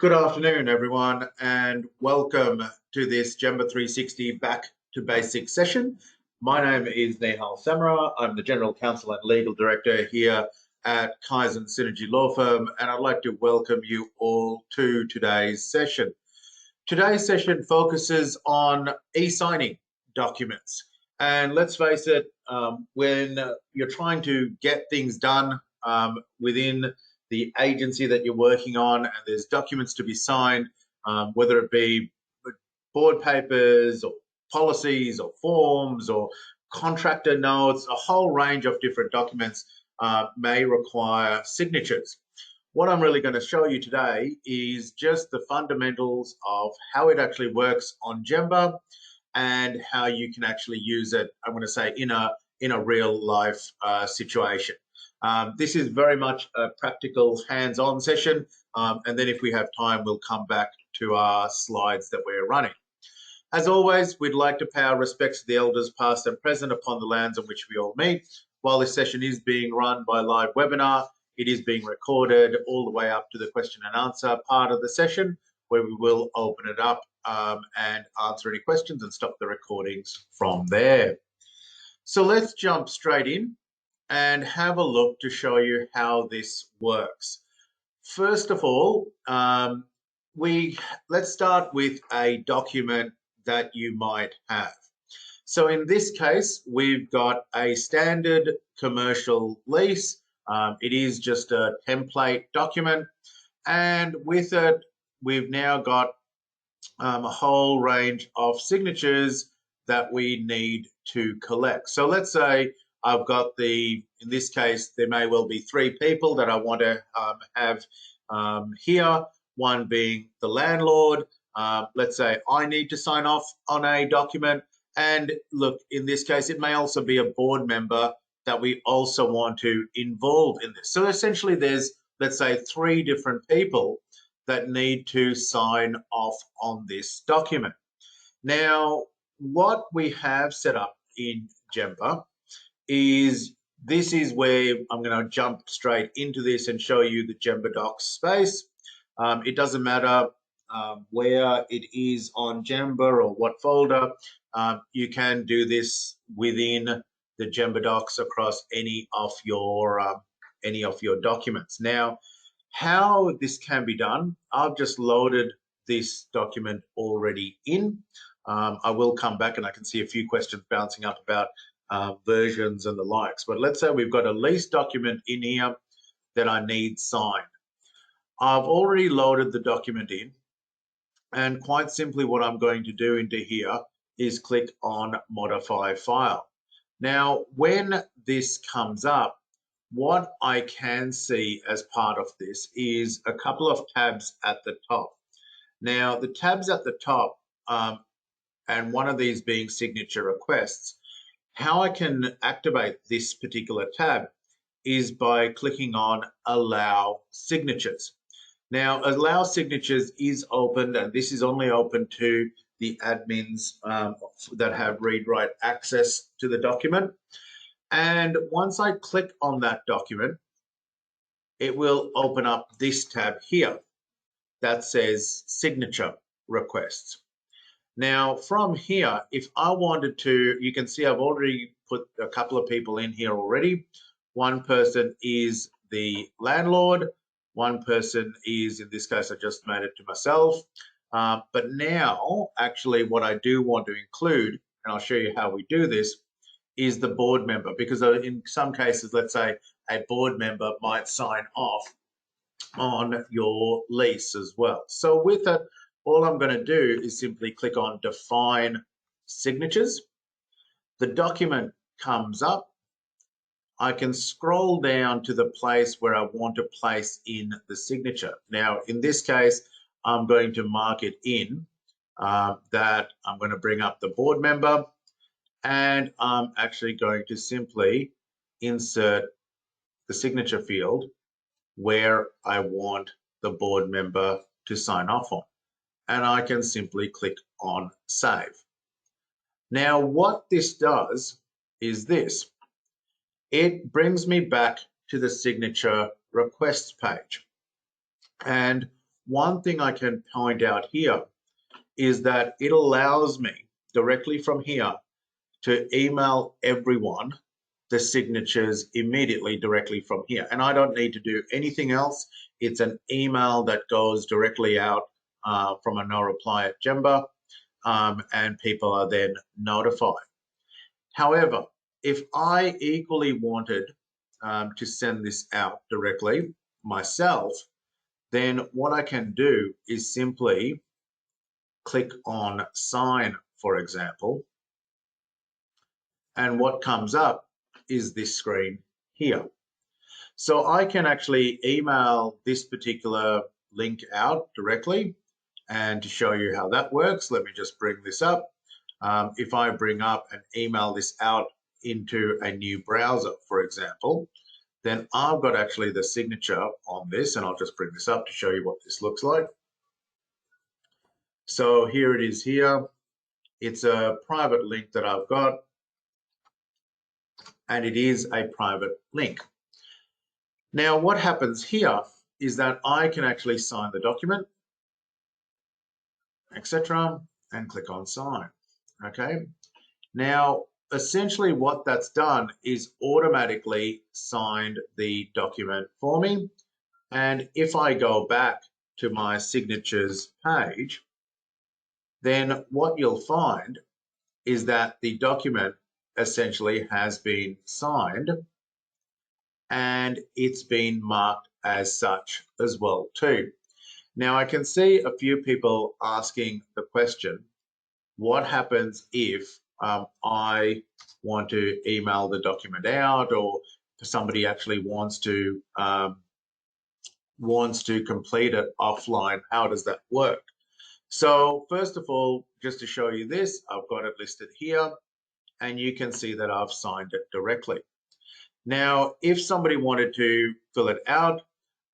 Good afternoon, everyone, and welcome to this Gemba360 Back to Basics session. My name is Nehal Samara. I'm the General Counsel and Legal Director here at Kaizen Synergy Law Firm, and I'd like to welcome you all to today's session. Today's session focuses on e-signing documents. And let's face it, when you're trying to get things done within the agency that you're working on and there's documents to be signed, whether it be board papers or policies or forms or contractor notes, a whole range of different documents may require signatures. What I'm really going to show you today is just the fundamentals of how it actually works on Genba and how you can actually use it, I'm going to say, in a real life situation. This is very much a practical hands-on session, and then if we have time, we'll come back to our slides that we're running. As always, we'd like to pay our respects to the elders past and present upon the lands on which we all meet. While this session is being run by live webinar, it is being recorded all the way up to the question and answer part of the session, where we will open it up and answer any questions and stop the recordings from there. So let's jump straight in and have a look to show you how this works. First of all, let's start with a document that you might have. So in this case, we've got a standard commercial lease. It is just a template document, and with it, we've now got a whole range of signatures that we need to collect. So let's say I've got in this case, there may well be 3 people that I want to have here, one being the landlord. Let's say I need to sign off on a document. And look, in this case, it may also be a board member that we also want to involve in this. So essentially there's, let's say, 3 different people that need to sign off on this document. Now, what we have set up in Genba is, this is where I'm going to jump straight into this and show you the Genba docs space. It doesn't matter where it is on Genba or what folder. You can do this within the Genba docs across any of your documents. Now, how this can be done, I've just loaded this document already in. I will come back and I can see a few questions bouncing up about versions and the likes. But let's say we've got a lease document in here that I need signed. I've already loaded the document in, and quite simply what I'm going to do into here is click on Modify File. Now, when this comes up, what I can see as part of this is a couple of tabs at the top. Now, the tabs at the top, and one of these being Signature Requests, how I can activate this particular tab is by clicking on Allow Signatures. Now, Allow Signatures is opened, and this is only open to the admins that have read-write access to the document. And once I click on that document, it will open up this tab here that says Signature Requests. Now, from here, if I wanted to, you can see I've already put a couple of people in here already. One person is the landlord. One person is, in this case, I just made it to myself. But now, actually, what I do want to include, and I'll show you how we do this, is the board member, because in some cases, let's say a board member might sign off on your lease as well. So with it, all I'm going to do is simply click on Define Signatures. The document comes up. I can scroll down to the place where I want to place in the signature. Now, in this case, I'm going to mark it in that I'm going to bring up the board member, and I'm actually going to simply insert the signature field where I want the board member to sign off on. And I can simply click on Save. Now, what this does is this. It brings me back to the signature requests page. And one thing I can point out here is that it allows me directly from here to email everyone the signatures immediately directly from here. And I don't need to do anything else. It's an email that goes directly out from a no reply at Genba, and people are then notified. However, if I equally wanted to send this out directly myself, then what I can do is simply click on sign, for example, and what comes up is this screen here. So I can actually email this particular link out directly, and to show you how that works, let me just bring this up. If I bring up and email this out into a new browser, for example, then I've got actually the signature on this, and I'll just bring this up to show you what this looks like. So here it is here. It's a private link that I've got, and it is a private link. Now, what happens here is that I can actually sign the document, etc., and click on sign. Okay. Now, essentially what that's done is automatically signed the document for me. And if I go back to my signatures page, then what you'll find is that the document essentially has been signed, and it's been marked as such as well too. Now I can see a few people asking the question, what happens if I want to email the document out, or if somebody actually wants to complete it offline? How does that work? So first of all, just to show you this, I've got it listed here, and you can see that I've signed it directly. Now, if somebody wanted to fill it out,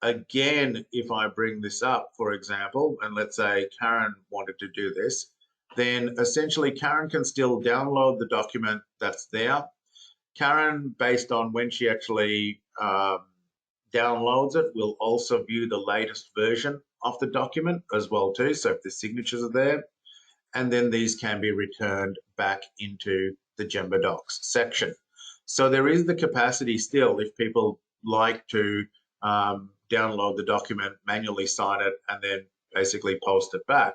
again, if I bring this up, for example, and let's say Karen wanted to do this, then essentially Karen can still download the document that's there. Karen, based on when she actually downloads it, will also view the latest version of the document as well too. So if the signatures are there, and then these can be returned back into the Genba Docs section. So there is the capacity still, if people like to download the document, manually sign it, and then basically post it back,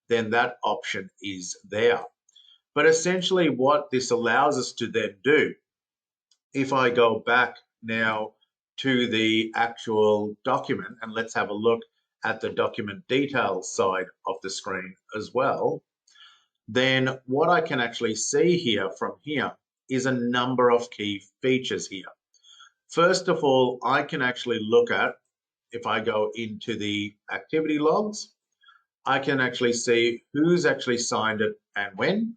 then that option is there. But essentially what this allows us to then do, if I go back now to the actual document, and let's have a look at the document details side of the screen as well, then what I can actually see here from here is a number of key features here. First of all, I can actually look at, if I go into the activity logs, I can actually see who's actually signed it and when.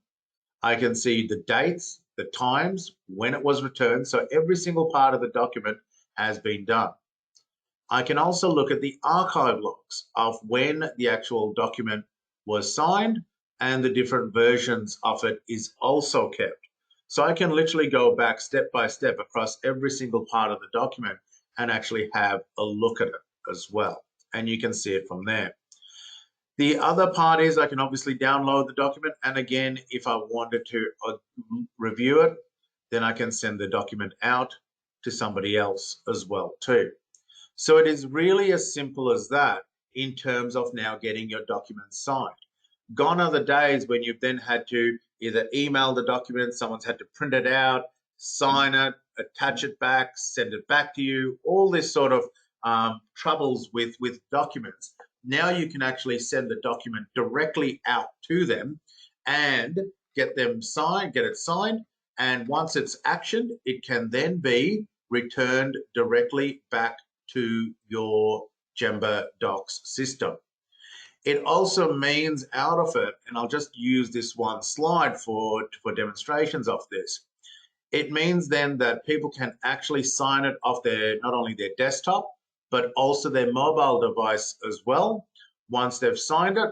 I can see the dates, the times, when it was returned. So every single part of the document has been done. I can also look at the archive logs of when the actual document was signed, and the different versions of it is also kept. So I can literally go back step by step across every single part of the document and actually have a look at it as well. And you can see it from there. The other part is I can obviously download the document. And again, if I wanted to review it, then I can send the document out to somebody else as well too. So it is really as simple as that in terms of now getting your documents signed. Gone are the days when you've then had to either email the document, someone's had to print it out, sign it, attach it back, send it back to you, all this sort of troubles with documents. Now you can actually send the document directly out to them and get them signed, get it signed, and once it's actioned, it can then be returned directly back to your Genba Docs system. It also means out of it, and I'll just use this one slide for demonstrations of this. It means then that people can actually sign it off their, not only their desktop, but also their mobile device as well. Once they've signed it,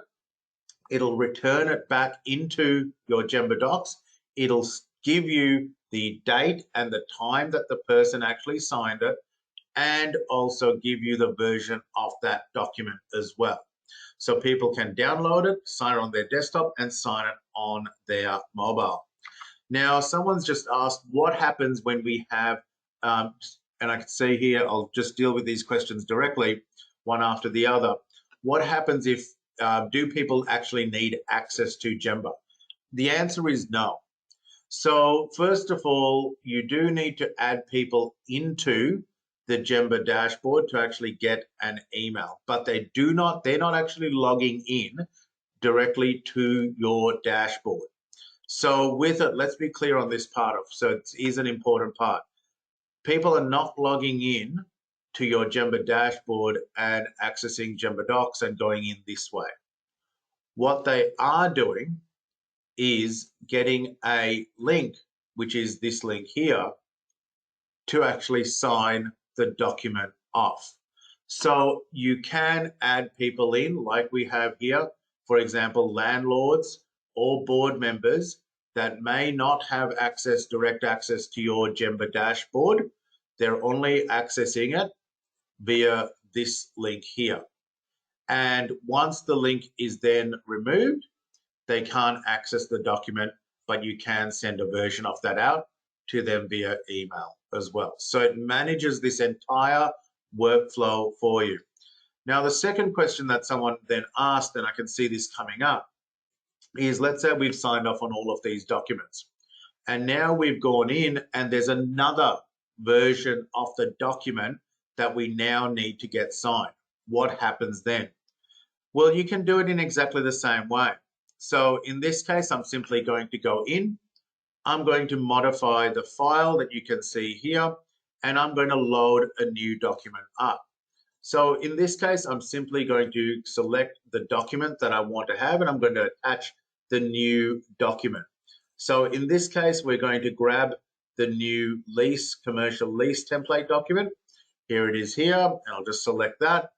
it'll return it back into your Genba Docs. It'll give you the date and the time that the person actually signed it, and also give you the version of that document as well. So people can download it, sign it on their desktop, and sign it on their mobile. Now, someone's just asked what happens when we have, and I can see here, I'll just deal with these questions directly, one after the other. What happens if, do people actually need access to Genba? The answer is no. So first of all, you do need to add people into the Genba dashboard to actually get an email, but they're not actually logging in directly to your dashboard. So with it, let's be clear on this part of, so it is an important part. People are not logging in to your Genba dashboard and accessing Genba docs and going in this way. What they are doing is getting a link, which is this link here, to actually sign the document off. So you can add people in like we have here, for example, landlords or board members that may not have access, direct access to your Genba dashboard. They're only accessing it via this link here. And once the link is then removed, they can't access the document, but you can send a version of that out to them via email as well. So it manages this entire workflow for you. Now, the second question that someone then asked, and I can see this coming up, is let's say we've signed off on all of these documents. And now we've gone in and there's another version of the document that we now need to get signed. What happens then? Well, you can do it in exactly the same way. So in this case, I'm simply going to go in. I'm going to modify the file that you can see here, and I'm going to load a new document up. So in this case, I'm simply going to select the document that I want to have, and I'm going to attach the new document. So in this case, we're going to grab the new commercial lease template document. Here it is here, and I'll just select that.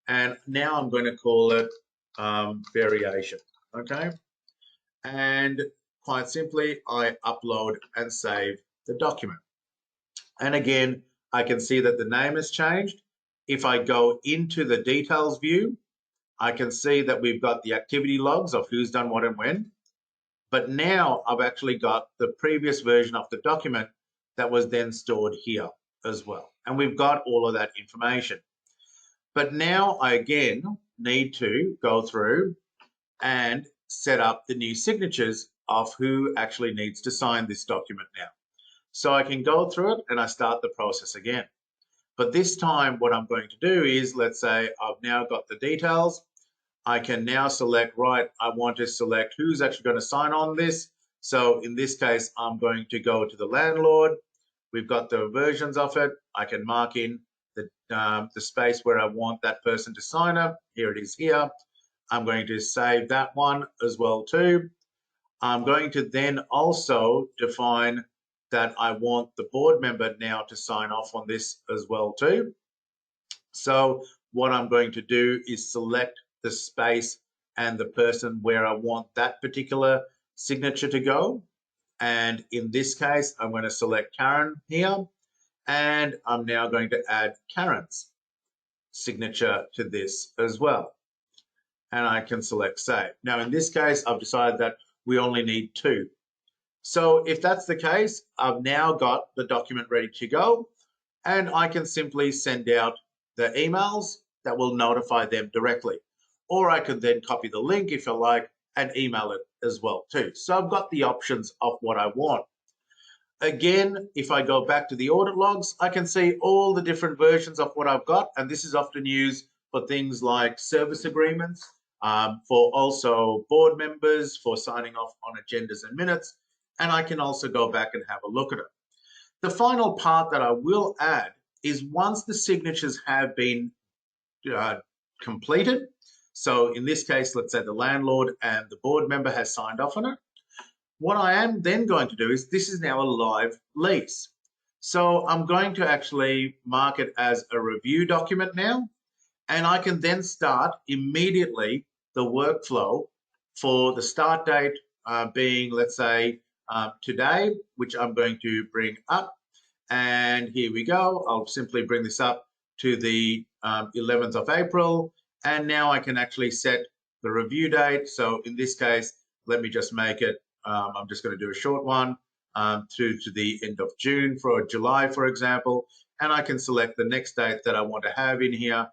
And now I'm going to call it variation, okay? And quite simply, I upload and save the document. And again, I can see that the name has changed. If I go into the details view, I can see that we've got the activity logs of who's done what and when. But now I've actually got the previous version of the document that was then stored here as well. And we've got all of that information. But now I again need to go through and set up the new signatures of who actually needs to sign this document now. So I can go through it and I start the process again. But this time what I'm going to do is, let's say I've now got the details. I can now select, right, I want to select who's actually going to sign on this. So in this case, I'm going to go to the landlord. We've got the versions of it. I can mark in the space where I want that person to sign up. Here it is here. I'm going to save that one as well too. I'm going to then also define that I want the board member now to sign off on this as well too. So what I'm going to do is select the space and the person where I want that particular signature to go. And in this case, I'm going to select Karen here. And I'm now going to add Karen's signature to this as well. And I can select save. Now, in this case, I've decided that we only need 2. So if that's the case, I've now got the document ready to go, and I can simply send out the emails that will notify them directly. Or I could then copy the link if I like and email it as well too. So I've got the options of what I want. Again, if I go back to the audit logs, I can see all the different versions of what I've got. And this is often used for things like service agreements, for also board members, for signing off on agendas and minutes. And I can also go back and have a look at it. The final part that I will add is once the signatures have been completed, so in this case, let's say the landlord and the board member has signed off on it, what I am then going to do is, this is now a live lease. So I'm going to actually mark it as a review document now, and I can then start immediately the workflow for the start date being, let's say, today, which I'm going to bring up. And here we go. I'll simply bring this up to the 11th of April. And now I can actually set the review date. So in this case, let me just make it, I'm just going to do a short one to the end of June for July, for example. And I can select the next date that I want to have in here,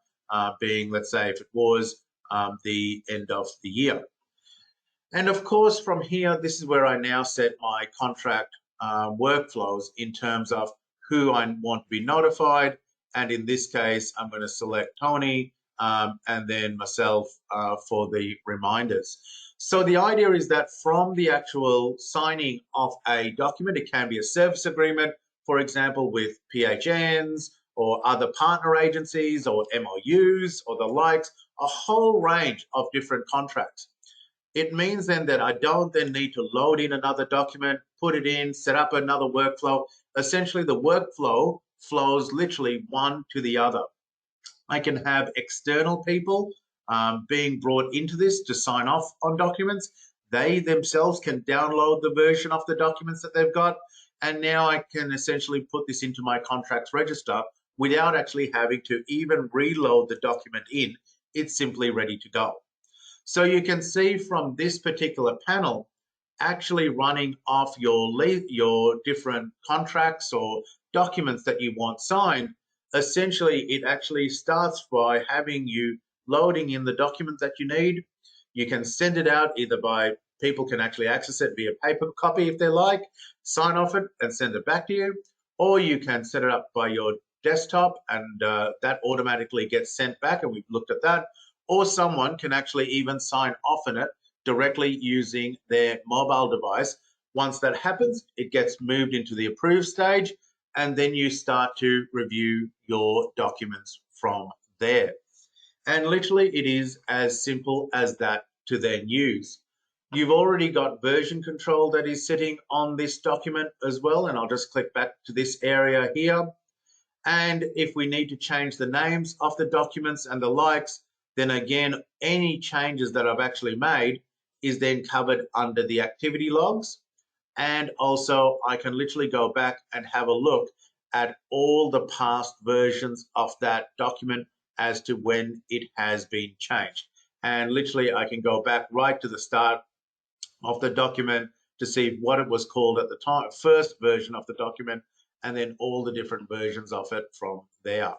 being, let's say, if it was the end of the year. And of course, from here, this is where I now set my contract workflows in terms of who I want to be notified. And in this case, I'm going to select Tony and then myself for the reminders. So the idea is that from the actual signing of a document, it can be a service agreement, for example, with PHNs or other partner agencies or MOUs or the likes, a whole range of different contracts. It means then that I don't then need to load in another document, put it in, set up another workflow. Essentially, the workflow flows literally one to the other. I can have external people being brought into this to sign off on documents. They themselves can download the version of the documents that they've got. And now I can essentially put this into my contracts register without actually having to even reload the document in. It's simply ready to go. So you can see from this particular panel, actually running off your different contracts or documents that you want signed, essentially it actually starts by having you loading in the document that you need. You can send it out either by, people can actually access it via paper copy if they like, sign off it and send it back to you, or you can set it up by your desktop and that automatically gets sent back, and we've looked at that. Or someone can actually even sign off on it directly using their mobile device. Once that happens, it gets moved into the approve stage, and then you start to review your documents from there. And literally, it is as simple as that to then use. You've already got version control that is sitting on this document as well, and I'll just click back to this area here. And if we need to change the names of the documents and the likes, then again, any changes that I've actually made is then covered under the activity logs. And also I can literally go back and have a look at all the past versions of that document as to when it has been changed. And literally I can go back right to the start of the document to see what it was called at the time, first version of the document, and then all the different versions of it from there.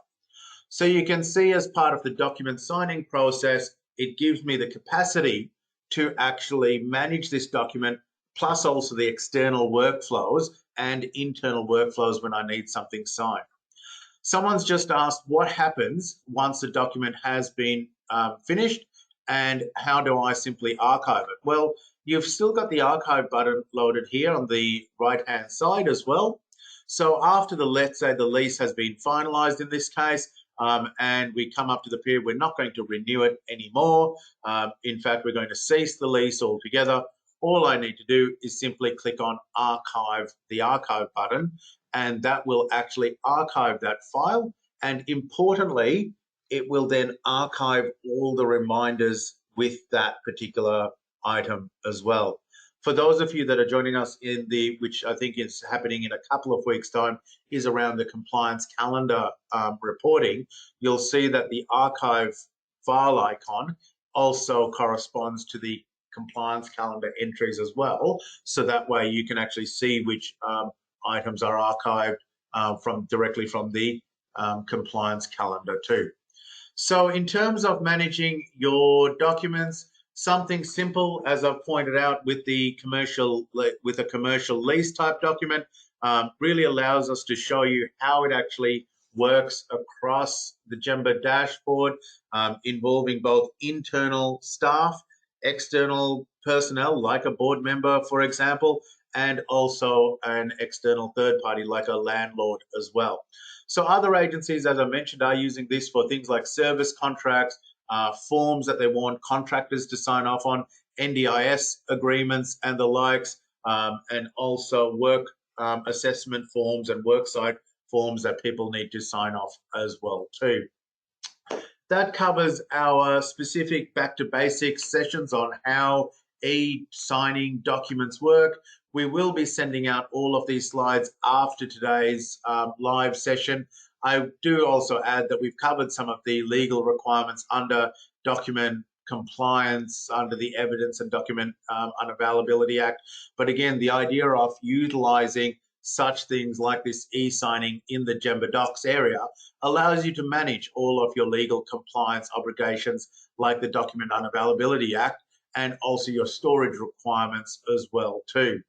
So you can see as part of the document signing process, it gives me the capacity to actually manage this document, plus also the external workflows and internal workflows when I need something signed. Someone's just asked what happens once the document has been finished and how do I simply archive it? Well, you've still got the archive button loaded here on the right-hand side as well. So after let's say the lease has been finalized in this case, and we come up to the period, we're not going to renew it anymore. In fact, we're going to cease the lease altogether. All I need to do is simply click on archive, the archive button, and that will actually archive that file. And importantly, it will then archive all the reminders with that particular item as well. For those of you that are joining us in which I think is happening in a couple of weeks' time, is around the compliance calendar reporting, you'll see that the archive file icon also corresponds to the compliance calendar entries as well. So that way you can actually see which items are archived directly from the compliance calendar too. So in terms of managing your documents, something simple, as I've pointed out, with a commercial lease type document, really allows us to show you how it actually works across the Genba dashboard, involving both internal staff, external personnel like a board member, for example, and also an external third party like a landlord as well. So other agencies, as I mentioned, are using this for things like service contracts, forms that they want contractors to sign off on, NDIS agreements and the likes, and also work assessment forms and worksite forms that people need to sign off as well too. That covers our specific back to basics sessions on how e-signing documents work. We will be sending out all of these slides after today's live session. I do also add that we've covered some of the legal requirements under document compliance under the Evidence and Document Unavailability Act. But again, the idea of utilizing such things like this e-signing in the Genba Docs area allows you to manage all of your legal compliance obligations like the Document Unavailability Act, and also your storage requirements as well too.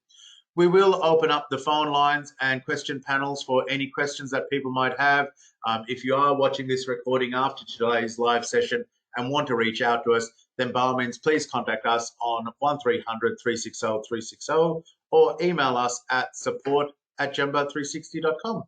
We will open up the phone lines and question panels for any questions that people might have. If you are watching this recording after today's live session and want to reach out to us, then by all means, please contact us on 1300 360 360 or email us at support@gemba360.com.